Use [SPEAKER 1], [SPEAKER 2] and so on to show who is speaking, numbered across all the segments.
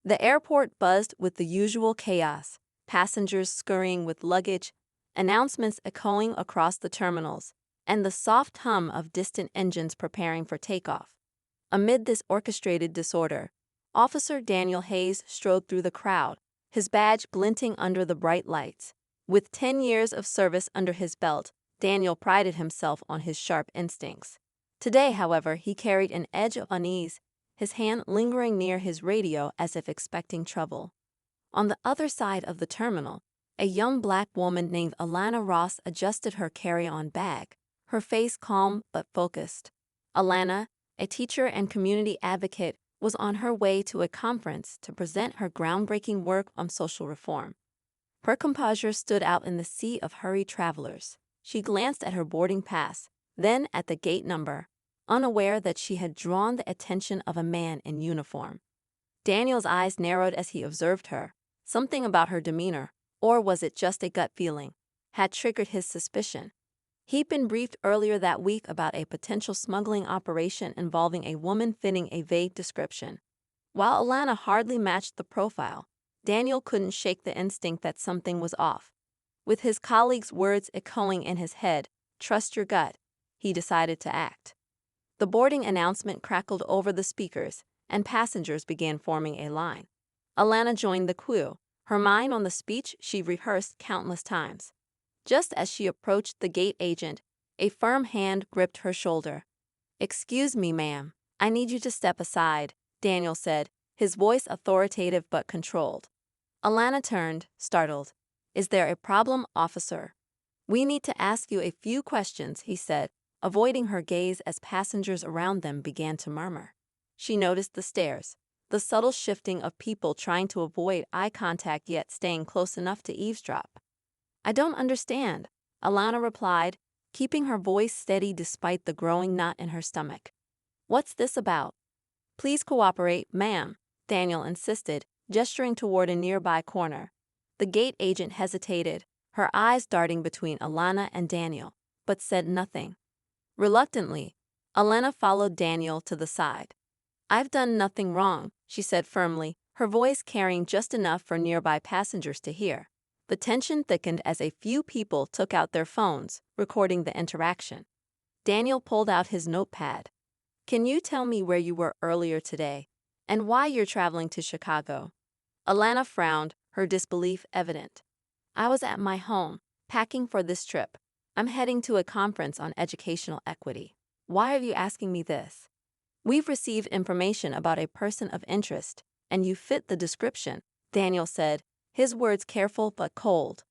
[SPEAKER 1] The airport buzzed with the usual chaos, passengers scurrying with luggage, announcements echoing across the terminals, and the soft hum of distant engines preparing for takeoff. Amid this orchestrated disorder, Officer Daniel Hayes strode through the crowd, his badge glinting under the bright lights. With 10 years of service under his belt, Daniel prided himself on his sharp instincts. Today, however, he carried an edge of unease, his hand lingering near his radio as if expecting trouble. On the other side of the terminal, a young black woman named Alana Ross adjusted her carry-on bag, her face calm but focused. Alana, a teacher and community advocate, was on her way to a conference to present her groundbreaking work on social reform. Her composure stood out in the sea of hurried travelers. She glanced at her boarding pass, then at the gate number, unaware that she had drawn the attention of a man in uniform. Daniel's eyes narrowed as he observed her. Something about her demeanor, or was it just a gut feeling, had triggered his suspicion. He'd been briefed earlier that week about a potential smuggling operation involving a woman fitting a vague description. While Alana hardly matched the profile, Daniel couldn't shake the instinct that something was off. With his colleague's words echoing in his head, "Trust your gut," he decided to act. The boarding announcement crackled over the speakers, and passengers began forming a line. Alana joined the queue, her mind on the speech she rehearsed countless times. Just as she approached the gate agent, a firm hand gripped her shoulder. "Excuse me, ma'am. I need you to step aside," Daniel said, his voice authoritative but controlled. Alana turned, startled. "Is there a problem, officer?" "We need to ask you a few questions," he said, avoiding her gaze as passengers around them began to murmur. She noticed the stares, the subtle shifting of people trying to avoid eye contact yet staying close enough to eavesdrop. "I don't understand," Alana replied, keeping her voice steady despite the growing knot in her stomach. "What's this about?" "Please cooperate, ma'am," Daniel insisted, gesturing toward a nearby corner. The gate agent hesitated, her eyes darting between Alana and Daniel, but said nothing. Reluctantly, Alana followed Daniel to the side. "I've done nothing wrong," she said firmly, her voice carrying just enough for nearby passengers to hear. The tension thickened as a few people took out their phones, recording the interaction. Daniel pulled out his notepad. "Can you tell me where you were earlier today, and why you're traveling to Chicago?" Alana frowned, her disbelief evident. "I was at my home, packing for this trip. I'm heading to a conference on educational equity. Why are you asking me this?" "We've received information about a person of interest, and you fit the description," Daniel said, his words careful but cold.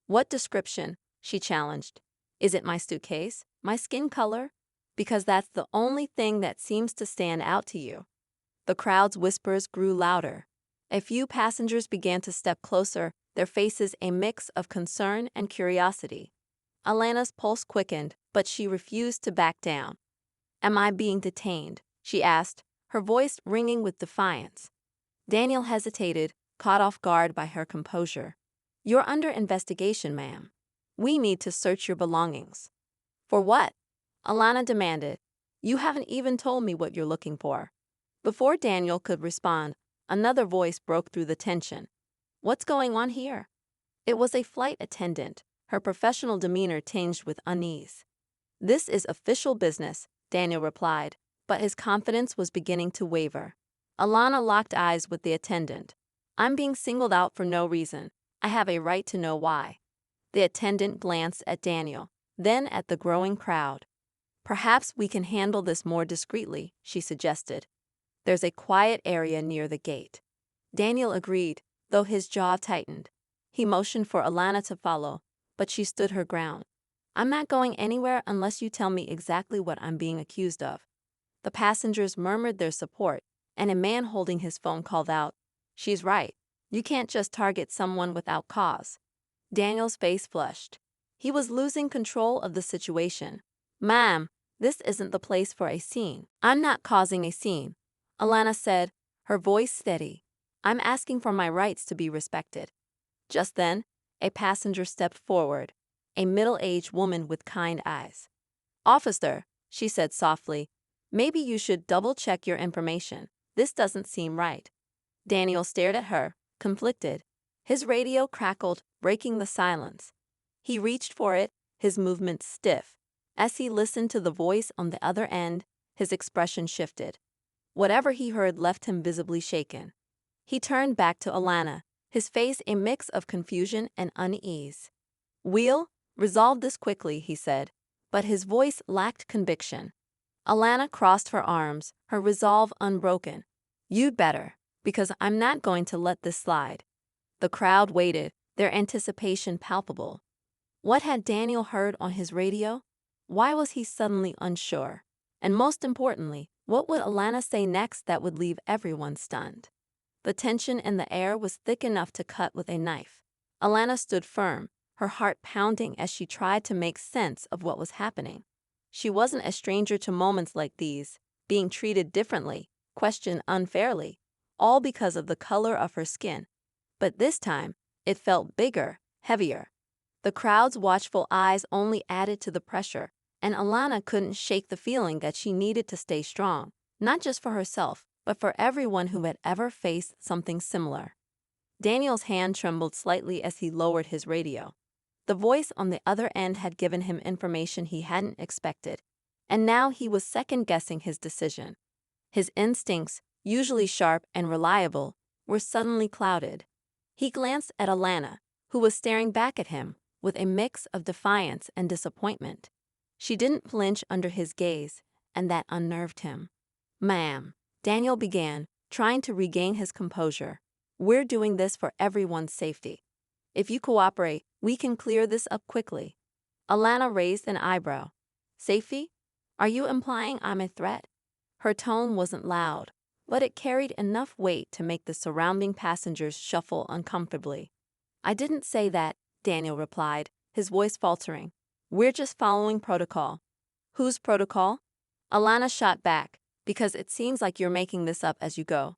[SPEAKER 1] "What description?" she challenged. "Is it my suitcase? My skin color? Because that's the only thing that seems to stand out to you." The crowd's whispers grew louder. A few passengers began to step closer, their faces a mix of concern and curiosity. Alana's pulse quickened, but she refused to back down. "Am I being detained?" she asked, her voice ringing with defiance. Daniel hesitated, caught off guard by her composure. "You're under investigation, ma'am. We need to search your belongings." "For what?" Alana demanded. "You haven't even told me what you're looking for." Before Daniel could respond, another voice broke through the tension. "What's going on here?" It was a flight attendant, her professional demeanor tinged with unease. "This is official business," Daniel replied, but his confidence was beginning to waver. Alana locked eyes with the attendant. "I'm being singled out for no reason. I have a right to know why." The attendant glanced at Daniel, then at the growing crowd. "Perhaps we can handle this more discreetly," she suggested. "There's a quiet area near the gate." Daniel agreed, though his jaw tightened. He motioned for Alana to follow, but she stood her ground. "I'm not going anywhere unless you tell me exactly what I'm being accused of." The passengers murmured their support, and a man holding his phone called out, "She's right. You can't just target someone without cause." Daniel's face flushed. He was losing control of the situation. "Ma'am, this isn't the place for a scene." "I'm not causing a scene," Alana said, her voice steady. "I'm asking for my rights to be respected." Just then, a passenger stepped forward, a middle-aged woman with kind eyes. "Officer," she said softly, "maybe you should double-check your information. This doesn't seem right." Daniel stared at her, conflicted. His radio crackled, breaking the silence. He reached for it, his movements stiff. As he listened to the voice on the other end, his expression shifted. Whatever he heard left him visibly shaken. He turned back to Alana, his face a mix of confusion and unease. "We'll resolve this quickly," he said, but his voice lacked conviction. Alana crossed her arms, her resolve unbroken. "You'd better, because I'm not going to let this slide." The crowd waited, their anticipation palpable. What had Daniel heard on his radio? Why was he suddenly unsure? And most importantly, what would Alana say next that would leave everyone stunned? The tension in the air was thick enough to cut with a knife. Alana stood firm, her heart pounding as she tried to make sense of what was happening. She wasn't a stranger to moments like these, being treated differently, questioned unfairly, all because of the color of her skin. But this time, it felt bigger, heavier. The crowd's watchful eyes only added to the pressure, and Alana couldn't shake the feeling that she needed to stay strong, not just for herself, but for everyone who had ever faced something similar. Daniel's hand trembled slightly as he lowered his radio. The voice on the other end had given him information he hadn't expected, and now he was second-guessing his decision. His instincts, usually sharp and reliable, were suddenly clouded. He glanced at Alana, who was staring back at him with a mix of defiance and disappointment. She didn't flinch under his gaze, and that unnerved him. "Ma'am," Daniel began, trying to regain his composure, "we're doing this for everyone's safety. If you cooperate, we can clear this up quickly." Alana raised an eyebrow. "Safety? Are you implying I'm a threat?" Her tone wasn't loud, but it carried enough weight to make the surrounding passengers shuffle uncomfortably. "I didn't say that," Daniel replied, his voice faltering. "We're just following protocol." "Whose protocol?" Alana shot back, "because it seems like you're making this up as you go."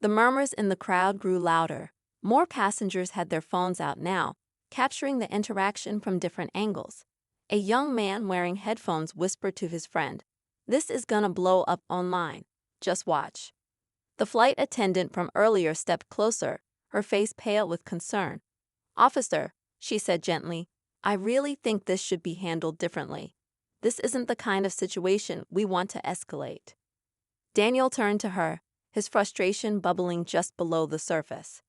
[SPEAKER 1] The murmurs in the crowd grew louder. More passengers had their phones out now, capturing the interaction from different angles. A young man wearing headphones whispered to his friend, "This is gonna blow up online. Just watch." The flight attendant from earlier stepped closer, her face pale with concern. "Officer," she said gently, "I really think this should be handled differently. This isn't the kind of situation we want to escalate." Daniel turned to her, his frustration bubbling just below the surface.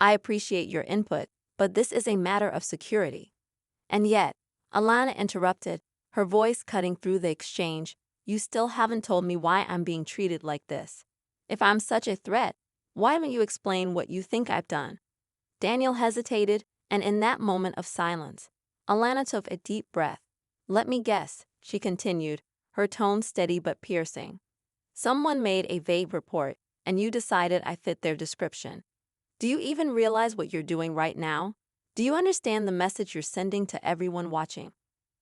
[SPEAKER 1] "I appreciate your input, but this is a matter of security." "And yet," Alana interrupted, her voice cutting through the exchange, "you still haven't told me why I'm being treated like this. If I'm such a threat, why don't you explain what you think I've done?" Daniel hesitated, and in that moment of silence, Alana took a deep breath. "Let me guess," she continued, her tone steady but piercing. "Someone made a vague report, and you decided I fit their description. Do you even realize what you're doing right now? Do you understand the message you're sending to everyone watching?"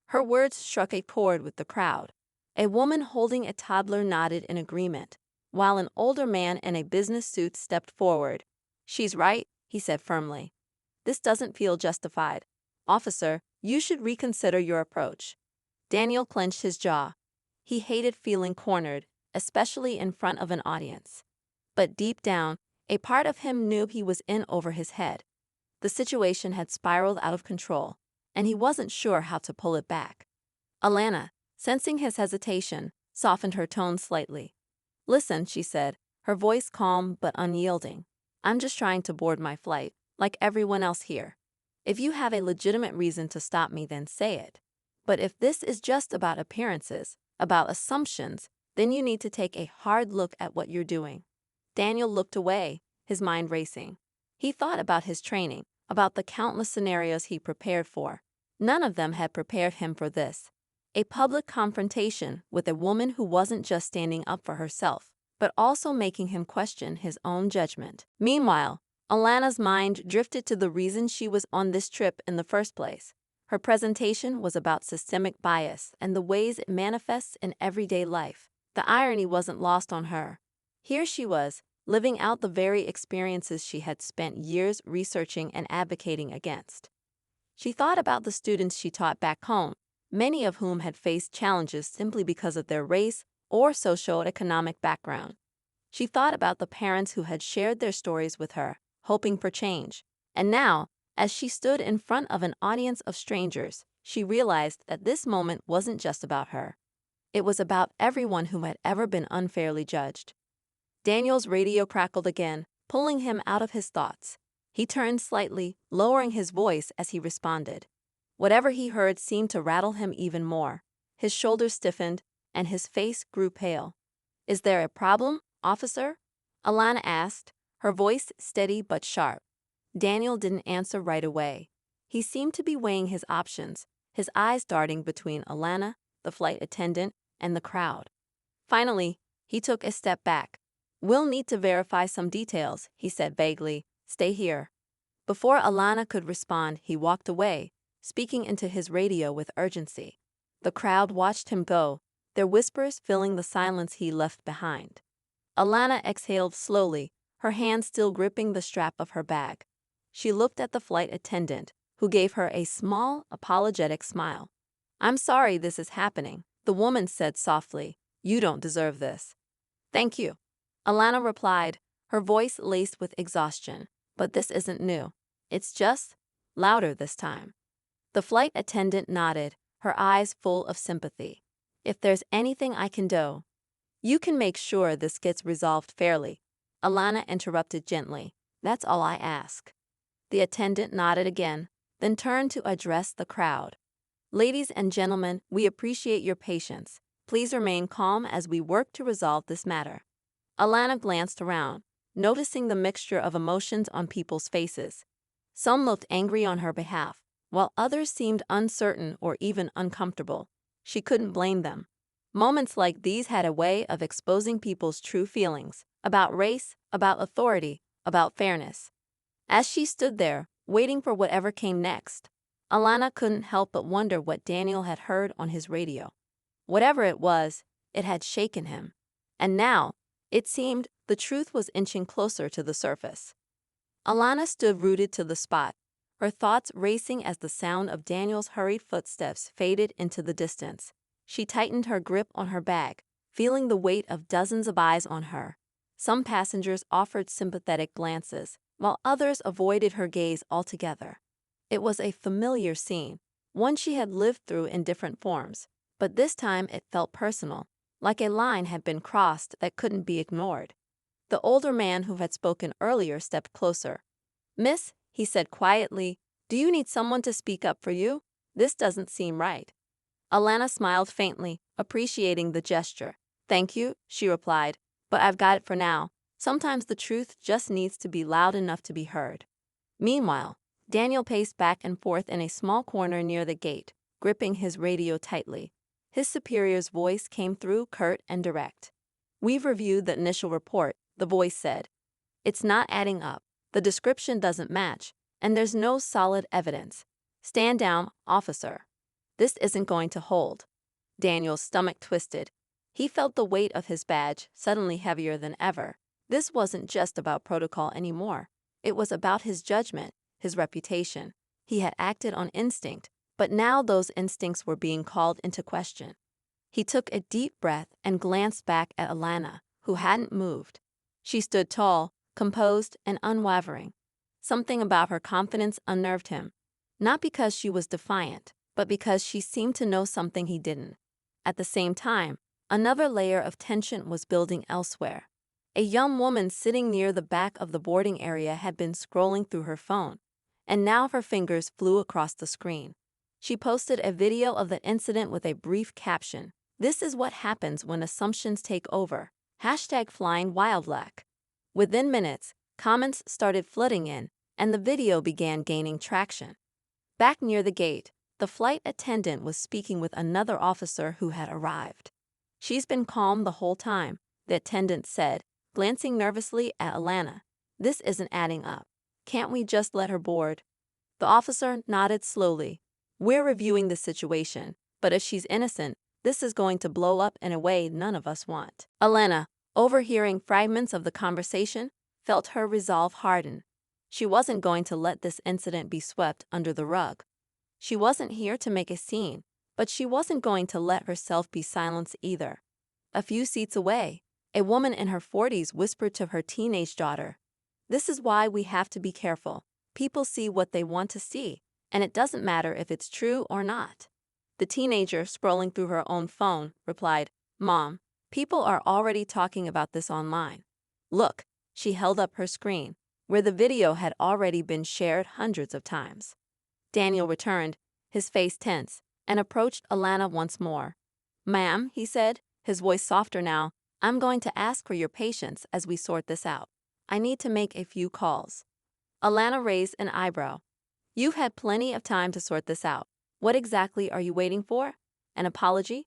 [SPEAKER 1] Her words struck a chord with the crowd. A woman holding a toddler nodded in agreement, while an older man in a business suit stepped forward. "She's right," he said firmly. "This doesn't feel justified. Officer, you should reconsider your approach." Daniel clenched his jaw. He hated feeling cornered, especially in front of an audience. But deep down, a part of him knew he was in over his head. The situation had spiraled out of control, and he wasn't sure how to pull it back. Alana, sensing his hesitation, softened her tone slightly. "Listen," she said, her voice calm but unyielding. "I'm just trying to board my flight, like everyone else here. If you have a legitimate reason to stop me, then say it. But if this is just about appearances, about assumptions, then you need to take a hard look at what you're doing." Daniel looked away, his mind racing. He thought about his training, about the countless scenarios he prepared for. None of them had prepared him for this. A public confrontation with a woman who wasn't just standing up for herself, but also making him question his own judgment. Meanwhile, Alana's mind drifted to the reason she was on this trip in the first place. Her presentation was about systemic bias and the ways it manifests in everyday life. The irony wasn't lost on her. Here she was, living out the very experiences she had spent years researching and advocating against. She thought about the students she taught back home, many of whom had faced challenges simply because of their race or socioeconomic background. She thought about the parents who had shared their stories with her, hoping for change. And now, as she stood in front of an audience of strangers, she realized that this moment wasn't just about her. It was about everyone who had ever been unfairly judged. Daniel's radio crackled again, pulling him out of his thoughts. He turned slightly, lowering his voice as he responded. Whatever he heard seemed to rattle him even more. His shoulders stiffened, and his face grew pale. "Is there a problem, officer?" Alana asked, her voice steady but sharp. Daniel didn't answer right away. He seemed to be weighing his options, his eyes darting between Alana, the flight attendant, and the crowd. Finally, he took a step back. "We'll need to verify some details," he said vaguely. "Stay here." Before Alana could respond, he walked away, speaking into his radio with urgency. The crowd watched him go, their whispers filling the silence he left behind. Alana exhaled slowly, her hand still gripping the strap of her bag. She looked at the flight attendant, who gave her a small, apologetic smile. "I'm sorry this is happening," the woman said softly. "You don't deserve this." "Thank you," Alana replied, her voice laced with exhaustion. "But this isn't new. It's just louder this time." The flight attendant nodded, her eyes full of sympathy. "If there's anything I can do, you can make sure this gets resolved fairly," Alana interrupted gently. "That's all I ask." The attendant nodded again, then turned to address the crowd. "Ladies and gentlemen, we appreciate your patience. Please remain calm as we work to resolve this matter." Alana glanced around, noticing the mixture of emotions on people's faces. Some looked angry on her behalf, while others seemed uncertain or even uncomfortable. She couldn't blame them. Moments like these had a way of exposing people's true feelings about race, about authority, about fairness. As she stood there, waiting for whatever came next, Alana couldn't help but wonder what Daniel had heard on his radio. Whatever it was, it had shaken him. And now, it seemed, the truth was inching closer to the surface. Alana stood rooted to the spot, her thoughts racing as the sound of Daniel's hurried footsteps faded into the distance. She tightened her grip on her bag, feeling the weight of dozens of eyes on her. Some passengers offered sympathetic glances, while others avoided her gaze altogether. It was a familiar scene, one she had lived through in different forms, but this time it felt personal, like a line had been crossed that couldn't be ignored. The older man who had spoken earlier stepped closer. "Miss," he said quietly, "do you need someone to speak up for you? This doesn't seem right." Alana smiled faintly, appreciating the gesture. "Thank you," she replied, "but I've got it for now. Sometimes the truth just needs to be loud enough to be heard." Meanwhile, Daniel paced back and forth in a small corner near the gate, gripping his radio tightly. His superior's voice came through curt and direct. "We've reviewed the initial report," the voice said. "It's not adding up. The description doesn't match, and there's no solid evidence. Stand down, officer. This isn't going to hold." Daniel's stomach twisted. He felt the weight of his badge suddenly heavier than ever. This wasn't just about protocol anymore. It was about his judgment, his reputation. He had acted on instinct, but now those instincts were being called into question. He took a deep breath and glanced back at Alana, who hadn't moved. She stood tall, composed, and unwavering. Something about her confidence unnerved him, not because she was defiant, but because she seemed to know something he didn't. At the same time, another layer of tension was building elsewhere. A young woman sitting near the back of the boarding area had been scrolling through her phone, and now her fingers flew across the screen. She posted a video of the incident with a brief caption. "This is what happens when assumptions take over. #FlyingWildlack." Within minutes, comments started flooding in, and the video began gaining traction. Back near the gate, the flight attendant was speaking with another officer who had arrived. "She's been calm the whole time," the attendant said, glancing nervously at Alana. "This isn't adding up. Can't we just let her board?" The officer nodded slowly. "We're reviewing the situation, but if she's innocent, this is going to blow up in a way none of us want." Alana, overhearing fragments of the conversation, felt her resolve harden. She wasn't going to let this incident be swept under the rug. She wasn't here to make a scene, but she wasn't going to let herself be silenced either. A few seats away, A woman in her 40s whispered to her teenage daughter, "This is why we have to be careful. People see what they want to see, and it doesn't matter if it's true or not." The teenager, scrolling through her own phone, replied, "Mom, people are already talking about this online. Look." She held up her screen, where the video had already been shared hundreds of times. Daniel returned, his face tense, and approached Alana once more. "Ma'am," he said, his voice softer now, "I'm going to ask for your patience as we sort this out. I need to make a few calls." Alana raised an eyebrow. "You've had plenty of time to sort this out. What exactly are you waiting for? An apology?"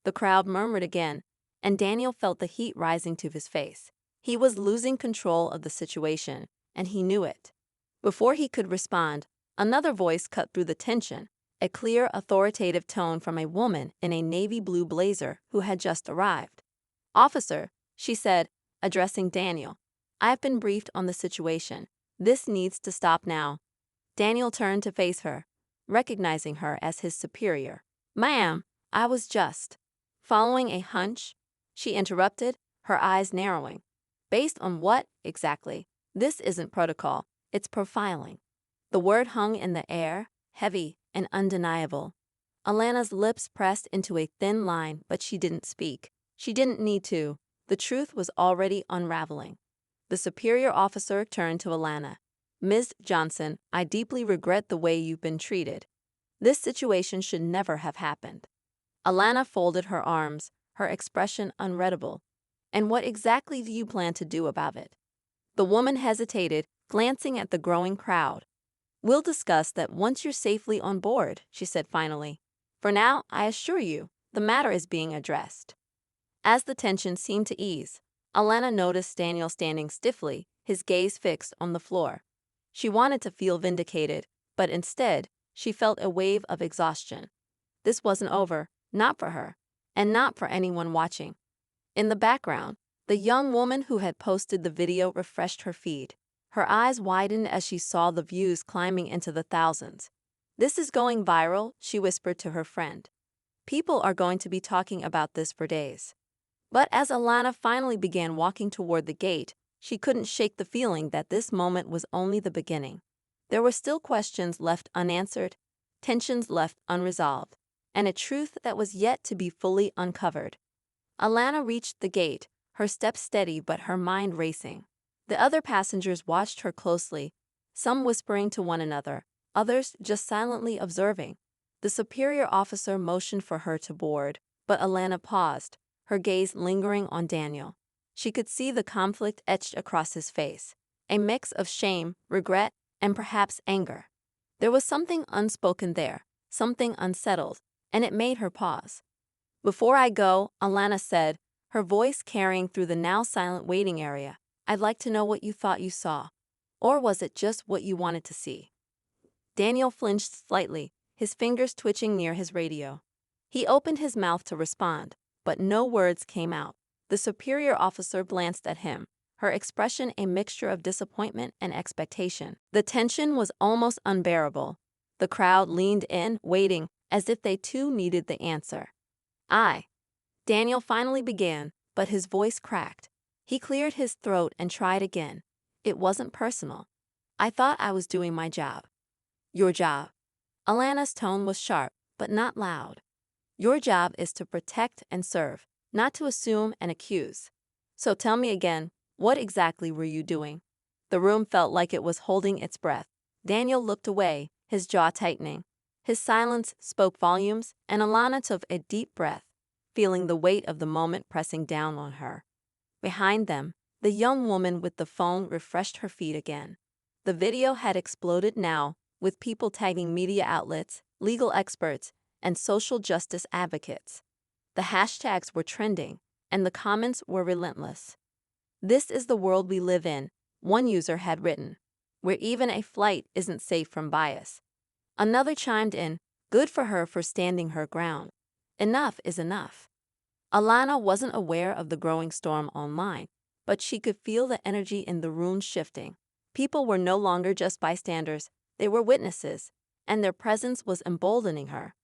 [SPEAKER 1] The crowd murmured again, and Daniel felt the heat rising to his face. He was losing control of the situation, and he knew it. Before he could respond, another voice cut through the tension, a clear, authoritative tone from a woman in a navy blue blazer who had just arrived. "Officer," she said, addressing Daniel, "I've been briefed on the situation. This needs to stop now." Daniel turned to face her, recognizing her as his superior. "Ma'am, I was just following a hunch," she interrupted, her eyes narrowing. "Based on what, exactly? This isn't protocol, it's profiling." The word hung in the air, heavy and undeniable. Alana's lips pressed into a thin line, but she didn't speak. She didn't need to. The truth was already unraveling. The superior officer turned to Alana. "Ms. Johnson, I deeply regret the way you've been treated. This situation should never have happened." Alana folded her arms, her expression unreadable. "And what exactly do you plan to do about it?" The woman hesitated, glancing at the growing crowd. "We'll discuss that once you're safely on board," she said finally. "For now, I assure you, the matter is being addressed." As the tension seemed to ease, Alana noticed Daniel standing stiffly, his gaze fixed on the floor. She wanted to feel vindicated, but instead, she felt a wave of exhaustion. This wasn't over, not for her, and not for anyone watching. In the background, the young woman who had posted the video refreshed her feed. Her eyes widened as she saw the views climbing into the thousands. "This is going viral," she whispered to her friend. "People are going to be talking about this for days." But as Alana finally began walking toward the gate, she couldn't shake the feeling that this moment was only the beginning. There were still questions left unanswered, tensions left unresolved, and a truth that was yet to be fully uncovered. Alana reached the gate, her steps steady but her mind racing. The other passengers watched her closely, some whispering to one another, others just silently observing. The superior officer motioned for her to board, but Alana paused, her gaze lingering on Daniel. She could see the conflict etched across his face, a mix of shame, regret, and perhaps anger. There was something unspoken there, something unsettled, and it made her pause. "Before I go," Alana said, her voice carrying through the now silent waiting area, "I'd like to know what you thought you saw. Or was it just what you wanted to see?" Daniel flinched slightly, his fingers twitching near his radio. He opened his mouth to respond, but no words came out. The superior officer glanced at him, her expression a mixture of disappointment and expectation. The tension was almost unbearable. The crowd leaned in, waiting, as if they too needed the answer. Daniel finally began, but his voice cracked. He cleared his throat and tried again. "It wasn't personal. I thought I was doing my job." "Your job?" Alana's tone was sharp, but not loud. "Your job is to protect and serve, not to assume and accuse. So tell me again, what exactly were you doing?" The room felt like it was holding its breath. Daniel looked away, his jaw tightening. His silence spoke volumes, and Alana took a deep breath, feeling the weight of the moment pressing down on her. Behind them, the young woman with the phone refreshed her feed again. The video had exploded now, with people tagging media outlets, legal experts, and social justice advocates. The hashtags were trending, and the comments were relentless. "This is the world we live in," one user had written, "where even a flight isn't safe from bias." Another chimed in, "Good for her for standing her ground. Enough is enough." Alana wasn't aware of the growing storm online, but she could feel the energy in the room shifting. People were no longer just bystanders, they were witnesses, and their presence was emboldening her.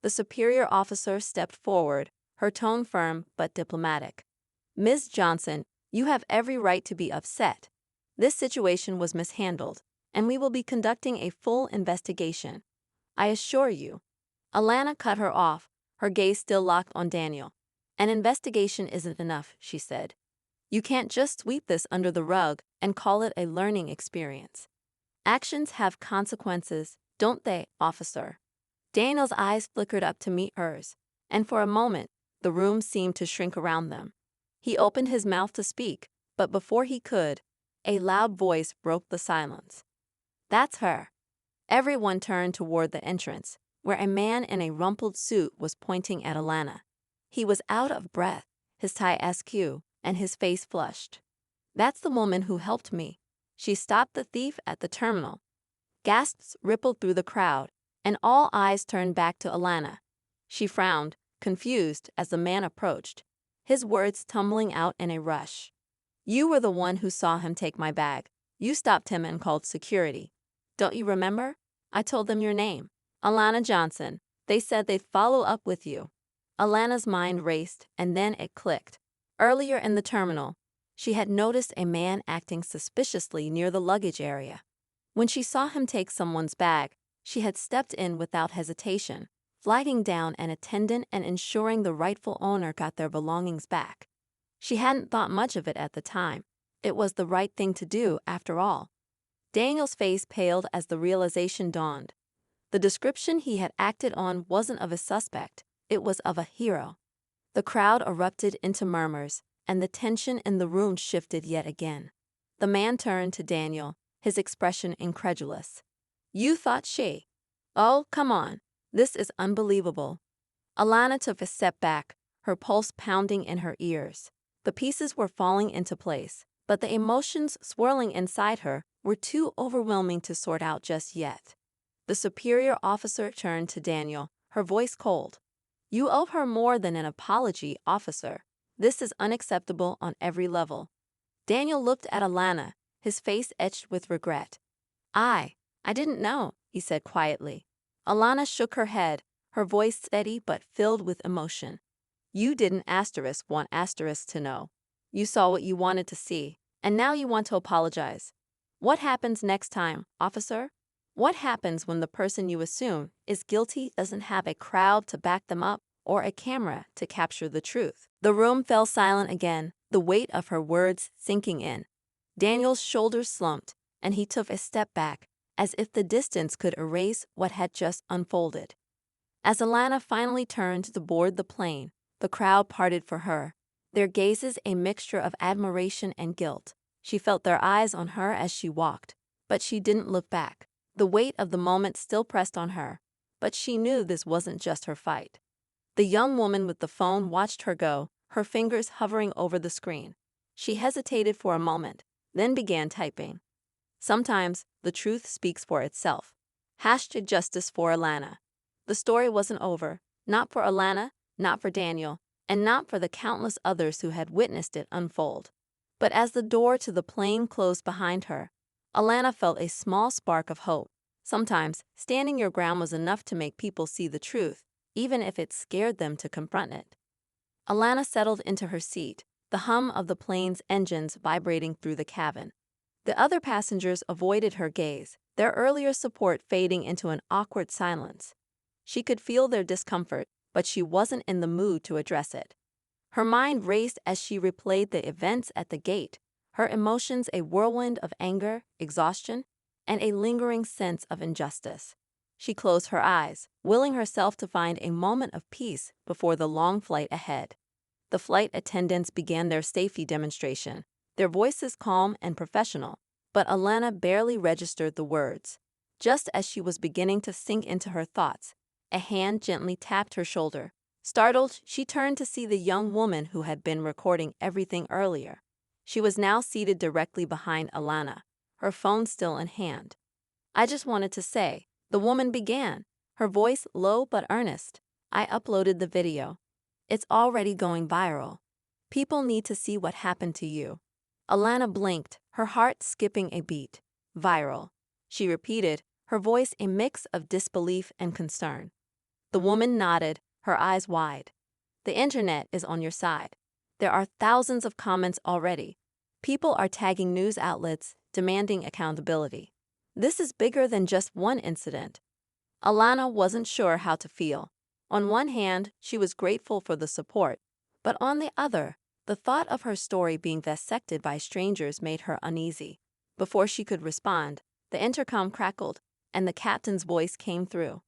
[SPEAKER 1] The superior officer stepped forward, her tone firm but diplomatic. Ms. Johnson, you have every right to be upset. This situation was mishandled, and we will be conducting a full investigation. I assure you. Alana cut her off, her gaze still locked on Daniel. An investigation isn't enough, she said. You can't just sweep this under the rug and call it a learning experience. Actions have consequences, don't they, officer? Daniel's eyes flickered up to meet hers, and for a moment, the room seemed to shrink around them. He opened his mouth to speak, but before he could, a loud voice broke the silence. That's her. Everyone turned toward the entrance, where a man in a rumpled suit was pointing at Alana. He was out of breath, his tie askew, and his face flushed. That's the woman who helped me. She stopped the thief at the terminal. Gasps rippled through the crowd, and all eyes turned back to Alana. She frowned, confused, as the man approached, his words tumbling out in a rush. You were the one who saw him take my bag. You stopped him and called security. Don't you remember? I told them your name. Alana Johnson. They said they'd follow up with you. Alana's mind raced, and then it clicked. Earlier in the terminal, she had noticed a man acting suspiciously near the luggage area. When she saw him take someone's bag, she had stepped in without hesitation, flagging down an attendant and ensuring the rightful owner got their belongings back. She hadn't thought much of it at the time. It was the right thing to do, after all. Daniel's face paled as the realization dawned. The description he had acted on wasn't of a suspect, it was of a hero. The crowd erupted into murmurs, and the tension in the room shifted yet again. The man turned to Daniel, his expression incredulous. You thought she? Oh, come on. This is unbelievable. Alana took a step back, her pulse pounding in her ears. The pieces were falling into place, but the emotions swirling inside her were too overwhelming to sort out just yet. The superior officer turned to Daniel, her voice cold. You owe her more than an apology, officer. This is unacceptable on every level. Daniel looked at Alana, his face etched with regret. I didn't know, he said quietly. Alana shook her head, her voice steady but filled with emotion. You didn't want to know. You saw what you wanted to see, and now you want to apologize. What happens next time, officer? What happens when the person you assume is guilty doesn't have a crowd to back them up or a camera to capture the truth? The room fell silent again, the weight of her words sinking in. Daniel's shoulders slumped, and he took a step back, as if the distance could erase what had just unfolded. As Alana finally turned to board the plane, the crowd parted for her, their gazes a mixture of admiration and guilt. She felt their eyes on her as she walked, but she didn't look back. The weight of the moment still pressed on her, but she knew this wasn't just her fight. The young woman with the phone watched her go, her fingers hovering over the screen. She hesitated for a moment, then began typing. Sometimes the truth speaks for itself. #Justice for Alana. The story wasn't over, not for Alana, not for Daniel, and not for the countless others who had witnessed it unfold. But as the door to the plane closed behind her, Alana felt a small spark of hope. Sometimes, standing your ground was enough to make people see the truth, even if it scared them to confront it. Alana settled into her seat, the hum of the plane's engines vibrating through the cabin. The other passengers avoided her gaze, their earlier support fading into an awkward silence. She could feel their discomfort, but she wasn't in the mood to address it. Her mind raced as she replayed the events at the gate, her emotions a whirlwind of anger, exhaustion, and a lingering sense of injustice. She closed her eyes, willing herself to find a moment of peace before the long flight ahead. The flight attendants began their safety demonstration, their voices calm and professional, but Alana barely registered the words. Just as she was beginning to sink into her thoughts, a hand gently tapped her shoulder. Startled, she turned to see the young woman who had been recording everything earlier. She was now seated directly behind Alana, her phone still in hand. I just wanted to say, the woman began, her voice low but earnest. I uploaded the video. It's already going viral. People need to see what happened to you. Alana blinked, her heart skipping a beat. Viral. She repeated, her voice a mix of disbelief and concern. The woman nodded, her eyes wide. The internet is on your side. There are thousands of comments already. People are tagging news outlets, demanding accountability. This is bigger than just one incident. Alana wasn't sure how to feel. On one hand, she was grateful for the support, but on the other, the thought of her story being dissected by strangers made her uneasy. Before she could respond, the intercom crackled, and the captain's voice came through.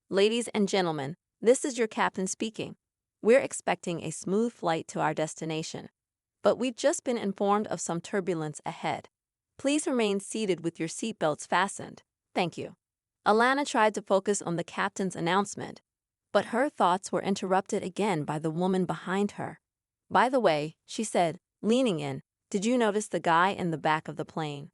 [SPEAKER 1] "Ladies and gentlemen, this is your captain speaking. We're expecting a smooth flight to our destination, but we've just been informed of some turbulence ahead. Please remain seated with your seatbelts fastened. Thank you." Alana tried to focus on the captain's announcement, but her thoughts were interrupted again by the woman behind her. "By the way," she said, leaning in, "did you notice the guy in the back of the plane?"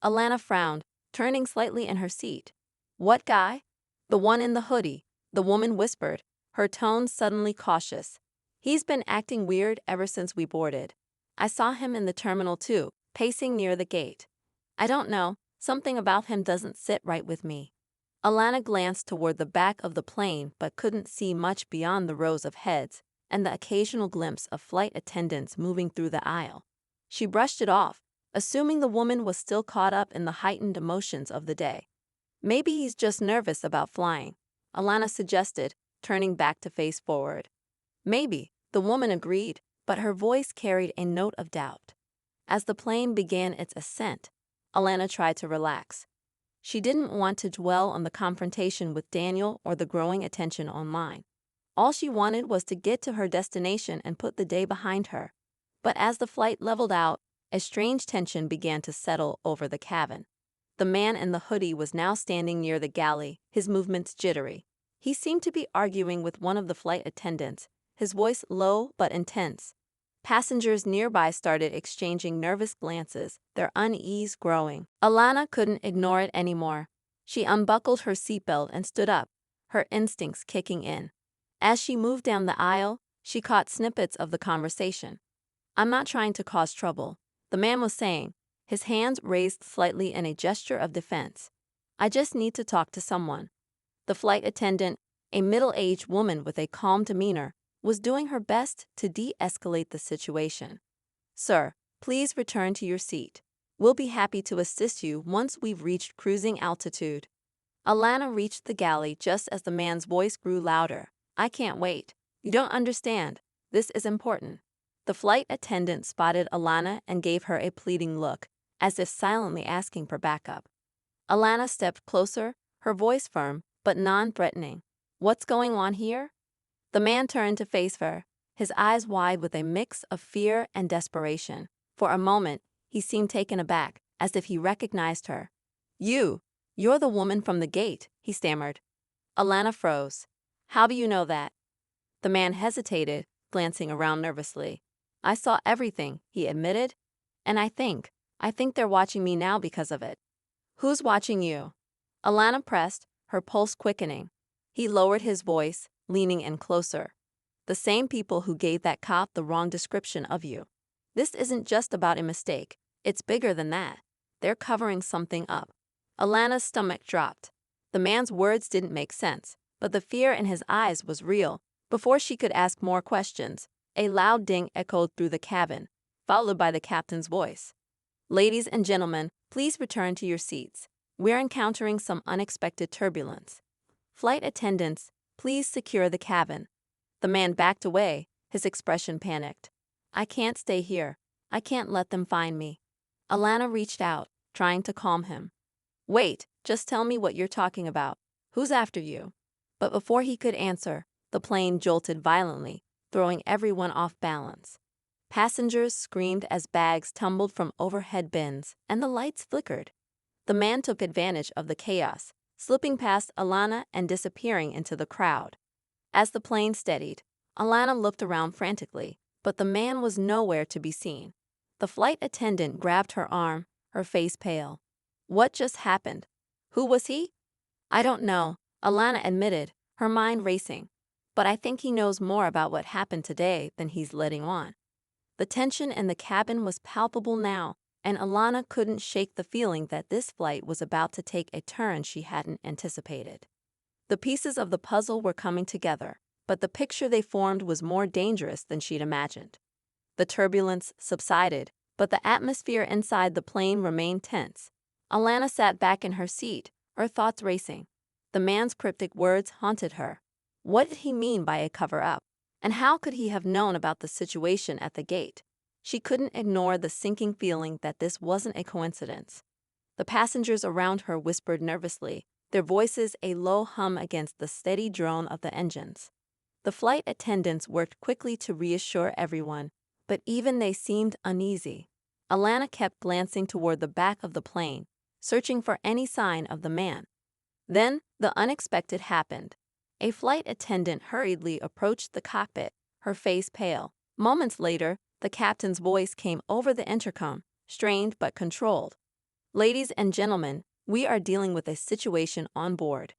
[SPEAKER 1] Alana frowned, turning slightly in her seat. "What guy?" "The one in the hoodie," the woman whispered, her tone suddenly cautious. "He's been acting weird ever since we boarded. I saw him in the terminal too, pacing near the gate. I don't know, something about him doesn't sit right with me." Alana glanced toward the back of the plane but couldn't see much beyond the rows of heads and the occasional glimpse of flight attendants moving through the aisle. She brushed it off, assuming the woman was still caught up in the heightened emotions of the day. "Maybe he's just nervous about flying," Alana suggested, turning back to face forward. "Maybe," the woman agreed, but her voice carried a note of doubt. As the plane began its ascent, Alana tried to relax. She didn't want to dwell on the confrontation with Daniel or the growing attention online. All she wanted was to get to her destination and put the day behind her. But as the flight leveled out, a strange tension began to settle over the cabin. The man in the hoodie was now standing near the galley, his movements jittery. He seemed to be arguing with one of the flight attendants, his voice low but intense. Passengers nearby started exchanging nervous glances, their unease growing. Alana couldn't ignore it anymore. She unbuckled her seatbelt and stood up, her instincts kicking in. As she moved down the aisle, she caught snippets of the conversation. "I'm not trying to cause trouble," the man was saying, his hands raised slightly in a gesture of defense. "I just need to talk to someone." The flight attendant, a middle-aged woman with a calm demeanor, was doing her best to de-escalate the situation. "Sir, please return to your seat. We'll be happy to assist you once we've reached cruising altitude." Alana reached the galley just as the man's voice grew louder. "I can't wait. You don't understand. This is important." The flight attendant spotted Alana and gave her a pleading look, as if silently asking for backup. Alana stepped closer, her voice firm but non-threatening. "What's going on here?" The man turned to face her, his eyes wide with a mix of fear and desperation. For a moment, he seemed taken aback, as if he recognized her. You're the woman from the gate," he stammered. Alana froze. "How do you know that?" The man hesitated, glancing around nervously. "I saw everything," he admitted. "And I think they're watching me now because of it." "Who's watching you?" Alana pressed, her pulse quickening. He lowered his voice, leaning in closer. "The same people who gave that cop the wrong description of you. This isn't just about a mistake. It's bigger than that. They're covering something up." Alana's stomach dropped. The man's words didn't make sense, but the fear in his eyes was real. Before she could ask more questions, a loud ding echoed through the cabin, followed by the captain's voice. "Ladies and gentlemen, please return to your seats. We're encountering some unexpected turbulence. Flight attendants, please secure the cabin." The man backed away, his expression panicked. "I can't stay here. I can't let them find me." Alana reached out, trying to calm him. "Wait, just tell me what you're talking about. Who's after you?" But before he could answer, the plane jolted violently, throwing everyone off balance. Passengers screamed as bags tumbled from overhead bins, and the lights flickered. The man took advantage of the chaos, slipping past Alana and disappearing into the crowd. As the plane steadied, Alana looked around frantically, but the man was nowhere to be seen. The flight attendant grabbed her arm, her face pale. "What just happened? Who was he?" "I don't know," Alana admitted, her mind racing. "But I think he knows more about what happened today than he's letting on." The tension in the cabin was palpable now, and Alana couldn't shake the feeling that this flight was about to take a turn she hadn't anticipated. The pieces of the puzzle were coming together, but the picture they formed was more dangerous than she'd imagined. The turbulence subsided, but the atmosphere inside the plane remained tense. Alana sat back in her seat, her thoughts racing. The man's cryptic words haunted her. What did he mean by a cover-up? And how could he have known about the situation at the gate? She couldn't ignore the sinking feeling that this wasn't a coincidence. The passengers around her whispered nervously, their voices a low hum against the steady drone of the engines. The flight attendants worked quickly to reassure everyone, but even they seemed uneasy. Alana kept glancing toward the back of the plane, searching for any sign of the man. Then, the unexpected happened. A flight attendant hurriedly approached the cockpit, her face pale. Moments later, the captain's voice came over the intercom, strained but controlled. "Ladies and gentlemen, we are dealing with a situation on board.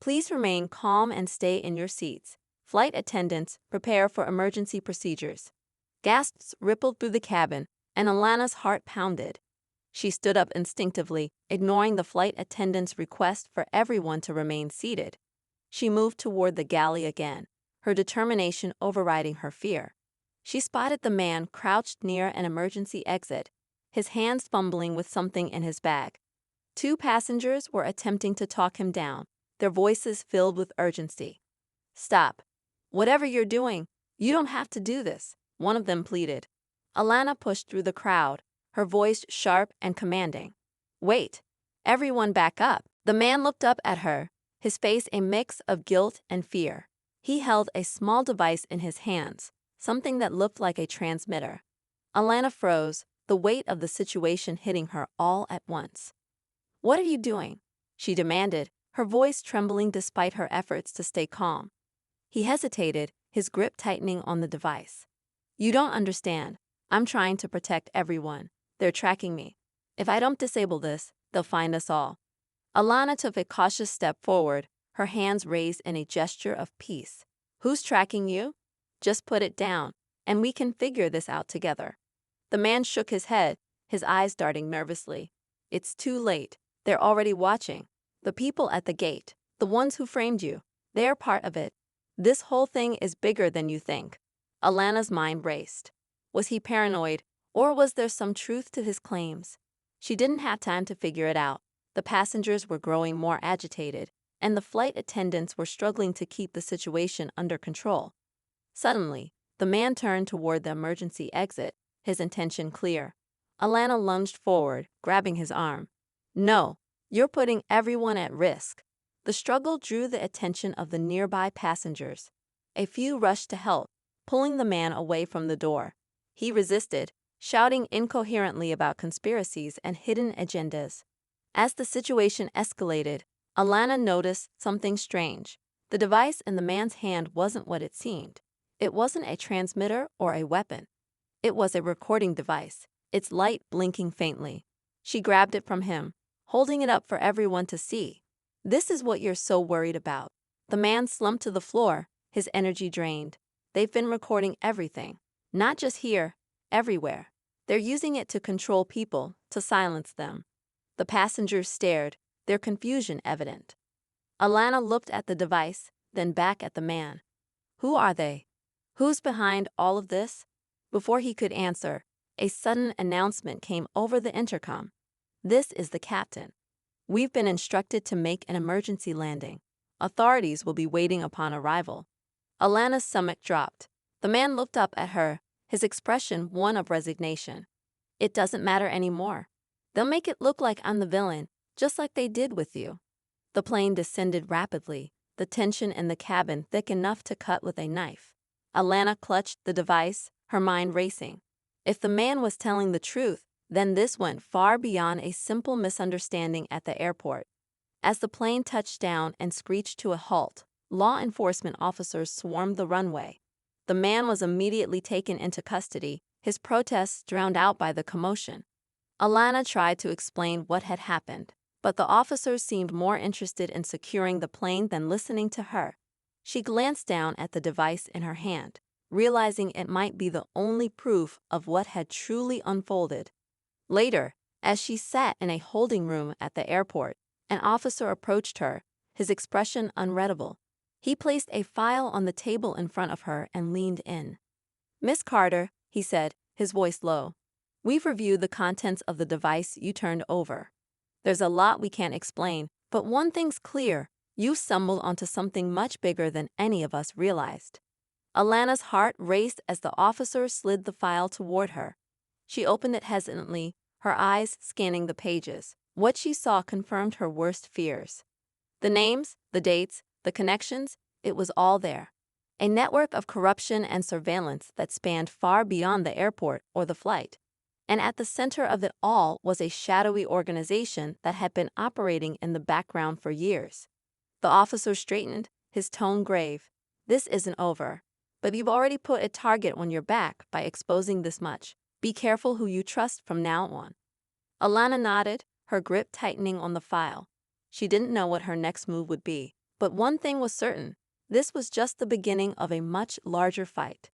[SPEAKER 1] Please remain calm and stay in your seats. Flight attendants, prepare for emergency procedures." Gasps rippled through the cabin, and Alana's heart pounded. She stood up instinctively, ignoring the flight attendant's request for everyone to remain seated. She moved toward the galley again, her determination overriding her fear. She spotted the man crouched near an emergency exit, his hands fumbling with something in his bag. Two passengers were attempting to talk him down, their voices filled with urgency. "Stop. Whatever you're doing, you don't have to do this," one of them pleaded. Alana pushed through the crowd, her voice sharp and commanding. "Wait. Everyone back up." The man looked up at her, his face a mix of guilt and fear. He held a small device in his hands, something that looked like a transmitter. Alana froze, the weight of the situation hitting her all at once. "What are you doing?" she demanded, her voice trembling despite her efforts to stay calm. He hesitated, his grip tightening on the device. "You don't understand. I'm trying to protect everyone. They're tracking me. If I don't disable this, they'll find us all." Alana took a cautious step forward, her hands raised in a gesture of peace. "Who's tracking you? Just put it down, and we can figure this out together." The man shook his head, his eyes darting nervously. "It's too late. They're already watching. The people at the gate, the ones who framed you, they're part of it. This whole thing is bigger than you think." Alana's mind raced. Was he paranoid, or was there some truth to his claims? She didn't have time to figure it out. The passengers were growing more agitated, and the flight attendants were struggling to keep the situation under control. Suddenly, the man turned toward the emergency exit, his intention clear. Alana lunged forward, grabbing his arm. "No, you're putting everyone at risk." The struggle drew the attention of the nearby passengers. A few rushed to help, pulling the man away from the door. He resisted, shouting incoherently about conspiracies and hidden agendas. As the situation escalated, Alana noticed something strange. The device in the man's hand wasn't what it seemed. It wasn't a transmitter or a weapon. It was a recording device, its light blinking faintly. She grabbed it from him, holding it up for everyone to see. "This is what you're so worried about." The man slumped to the floor, his energy drained. "They've been recording everything. Not just here, everywhere. They're using it to control people, to silence them." The passengers stared, their confusion evident. Alana looked at the device, then back at the man. "Who are they? Who's behind all of this?" Before he could answer, a sudden announcement came over the intercom. "This is the captain. We've been instructed to make an emergency landing. Authorities will be waiting upon arrival." Alana's stomach dropped. The man looked up at her, his expression one of resignation. "It doesn't matter anymore. They'll make it look like I'm the villain, just like they did with you." The plane descended rapidly, the tension in the cabin thick enough to cut with a knife. Alana clutched the device, her mind racing. If the man was telling the truth, then this went far beyond a simple misunderstanding at the airport. As the plane touched down and screeched to a halt, law enforcement officers swarmed the runway. The man was immediately taken into custody, his protests drowned out by the commotion. Alana tried to explain what had happened, but the officers seemed more interested in securing the plane than listening to her. She glanced down at the device in her hand, realizing it might be the only proof of what had truly unfolded. Later, as she sat in a holding room at the airport, an officer approached her, his expression unreadable. He placed a file on the table in front of her and leaned in. "Miss Carter," he said, his voice low. "We've reviewed the contents of the device you turned over. There's a lot we can't explain, but one thing's clear: you stumbled onto something much bigger than any of us realized." Alana's heart raced as the officer slid the file toward her. She opened it hesitantly, her eyes scanning the pages. What she saw confirmed her worst fears. The names, the dates, the connections, it was all there. A network of corruption and surveillance that spanned far beyond the airport or the flight. And at the center of it all was a shadowy organization that had been operating in the background for years. The officer straightened, his tone grave. "This isn't over. But you've already put a target on your back by exposing this much. Be careful who you trust from now on." Alana nodded, her grip tightening on the file. She didn't know what her next move would be, but one thing was certain: this was just the beginning of a much larger fight.